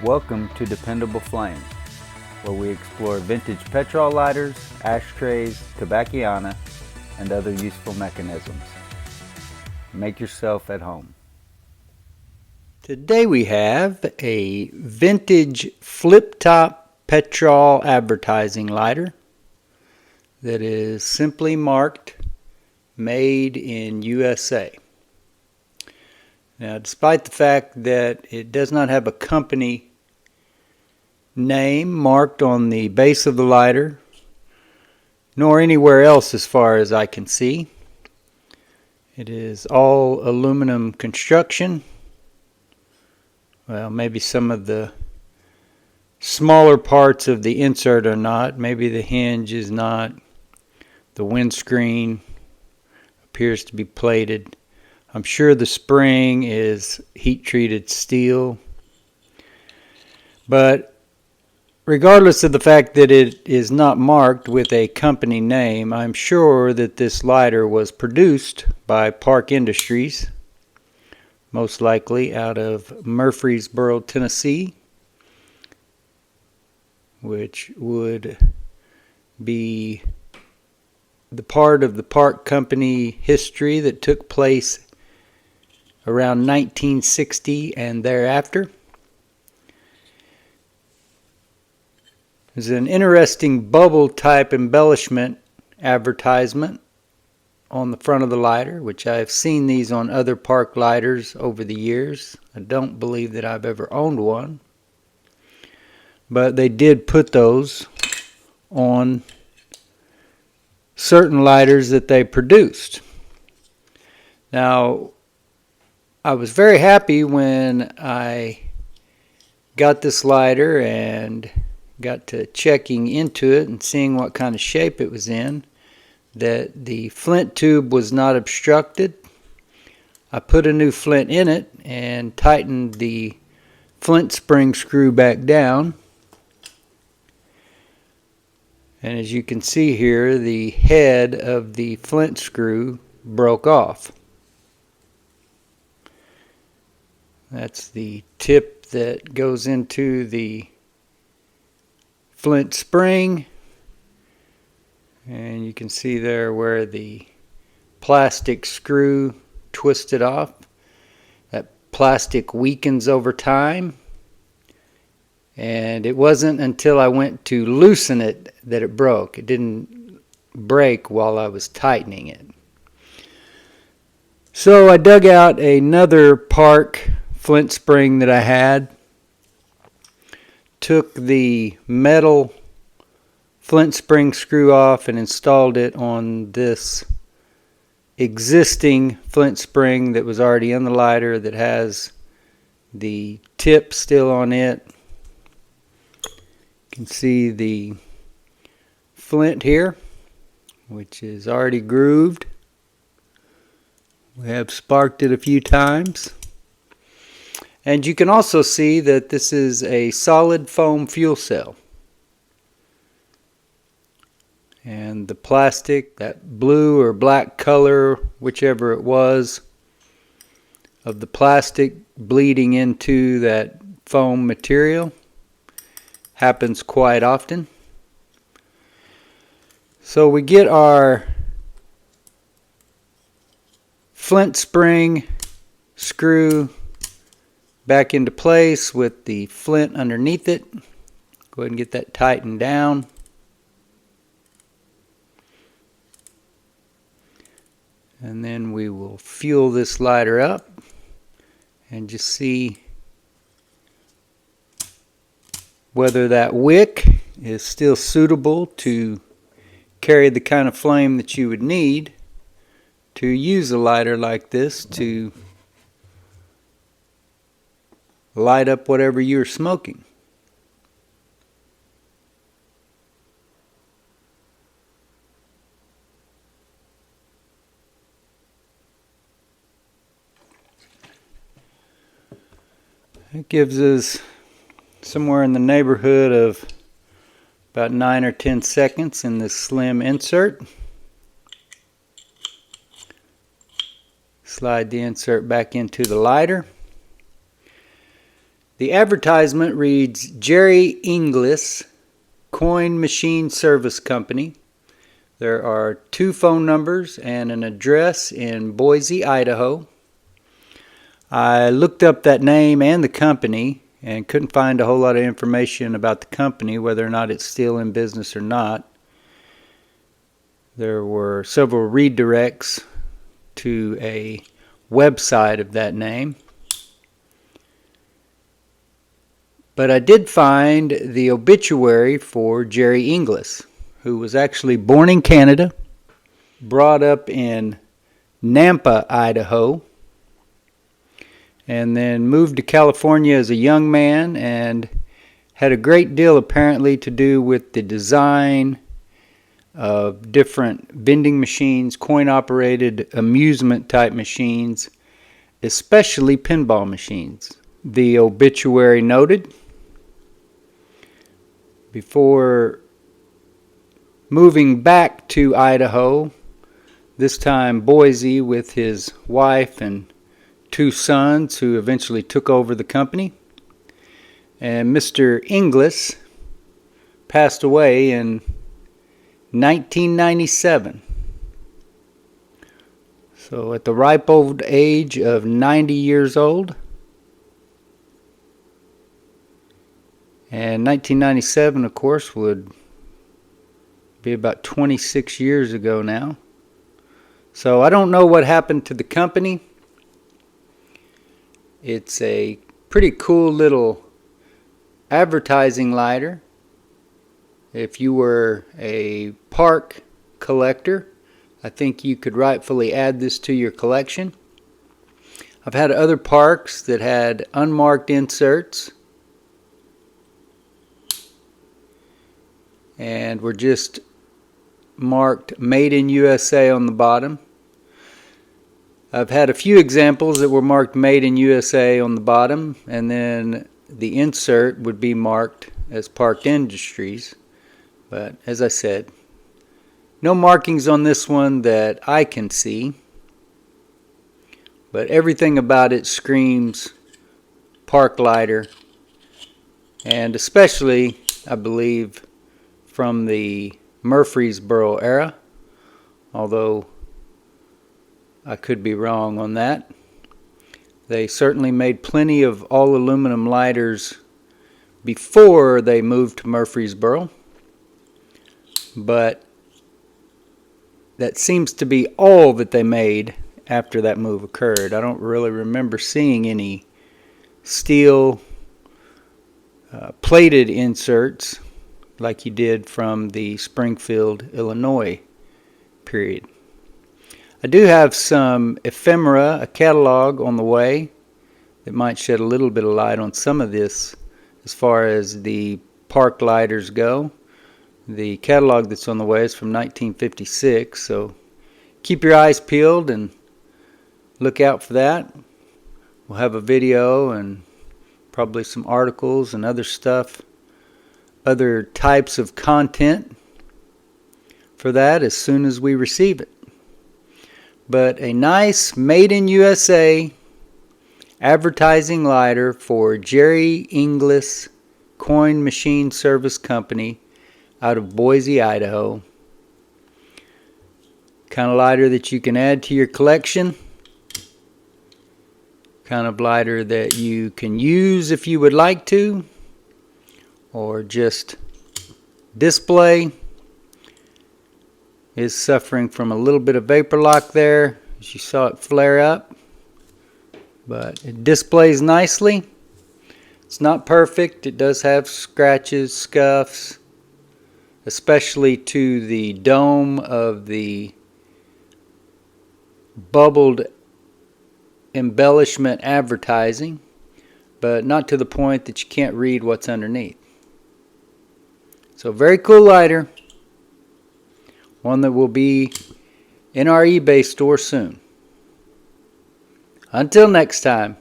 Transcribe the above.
Welcome to Dependable Flame, where we explore vintage petrol lighters, ashtrays, tobacconiana, and other useful mechanisms. Make yourself at home. Today we have a vintage flip-top Petrol advertising lighter that is simply marked Made in USA. Now, despite the fact that it does not have a company name marked on the base of the lighter, nor anywhere else as far as I can see, it is all aluminum construction. Well, maybe some of the smaller parts of the insert are not. Maybe the hinge is not. The windscreen appears to be plated. I'm sure the spring is heat-treated steel. But regardless of the fact that it is not marked with a company name, I'm sure that this lighter was produced by Park Industries, most likely out of Murfreesboro, Tennessee, which would be the part of the Park Company history that took place around 1960 and thereafter. There's an interesting bubble type embellishment advertisement on the front of the lighter, which I've seen these on other Park lighters over the years. I don't believe that I've ever owned one, but they did put those on certain lighters that they produced. Now, I was very happy when I got this lighter and got to checking into it and seeing what kind of shape it was in, that the flint tube was not obstructed. I put a new flint in it and tightened the flint spring screw back down. And as you can see here, the head of the flint screw broke off. That's the tip that goes into the flint spring. And you can see there where the plastic screw twisted off. That plastic weakens over time. And it wasn't until I went to loosen it that it broke. It didn't break while I was tightening it. So I dug out another Park flint spring that I had, took the metal flint spring screw off and installed it on this existing flint spring that was already in the lighter that has the tip still on it. You can see the flint here, which is already grooved. We have sparked it a few times. And you can also see that this is a solid foam fuel cell. And the plastic, that blue or black color, whichever it was, of the plastic bleeding into that foam material happens quite often. So we get our flint spring screw back into place with the flint underneath it. Go ahead and get that tightened down. And then we will fuel this lighter up and just see whether that wick is still suitable to carry the kind of flame that you would need to use a lighter like this to light up whatever you're smoking. It gives us somewhere in the neighborhood of about 9 or 10 seconds in this slim insert. Slide the insert back into the lighter. The advertisement reads, Jerry Inglis, Coin Machine Service Company. There are 2 phone numbers and an address in Boise, Idaho. I looked up that name and the company and couldn't find a whole lot of information about the company, whether or not it's still in business or not. There were several redirects to a website of that name. But I did find the obituary for Jerry Inglis, who was actually born in Canada, brought up in Nampa, Idaho, and then moved to California as a young man and had a great deal apparently to do with the design of different vending machines, coin-operated amusement-type machines, especially pinball machines. The obituary noted, before moving back to Idaho, this time Boise, with his wife and 2 sons who eventually took over the company. And Mr. Inglis passed away in 1997. So at the ripe old age of 90 years old. And 1997, of course, would be about 26 years ago now. So I don't know what happened to the company. It's a pretty cool little advertising lighter. If you were a park collector, I think you could rightfully add this to your collection. I've had other parks that had unmarked inserts and were just marked Made in USA on the bottom. I've had a few examples that were marked Made in USA on the bottom, and then the insert would be marked as Parked Industries. But as I said, no markings on this one that I can see, but everything about it screams park lighter, and especially, I believe, from the Murfreesboro era, although I could be wrong on that. They certainly made plenty of all aluminum lighters before they moved to Murfreesboro, but that seems to be all that they made after that move occurred. I don't really remember seeing any steel plated inserts like you did from the Springfield, Illinois period. I do have some ephemera, a catalog on the way that might shed a little bit of light on some of this as far as the park lighters go. The catalog that's on the way is from 1956, so keep your eyes peeled and look out for that. We'll have a video and probably some articles and other stuff, other types of content for that as soon as we receive it. But a nice Made in USA advertising lighter for Jerry Inglis Coin Machine Service Company out of Boise, Idaho. Kind of lighter that you can add to your collection. Kind of lighter that you can use if you would like to, or just display. Is suffering from a little bit of vapor lock there, as you saw it flare up, but it displays nicely. It's not perfect. It does have scratches, scuffs, especially to the dome of the bubbled embellishment advertising, but not to the point that you can't read what's underneath. So very cool lighter. One that will be in our eBay store soon. Until next time.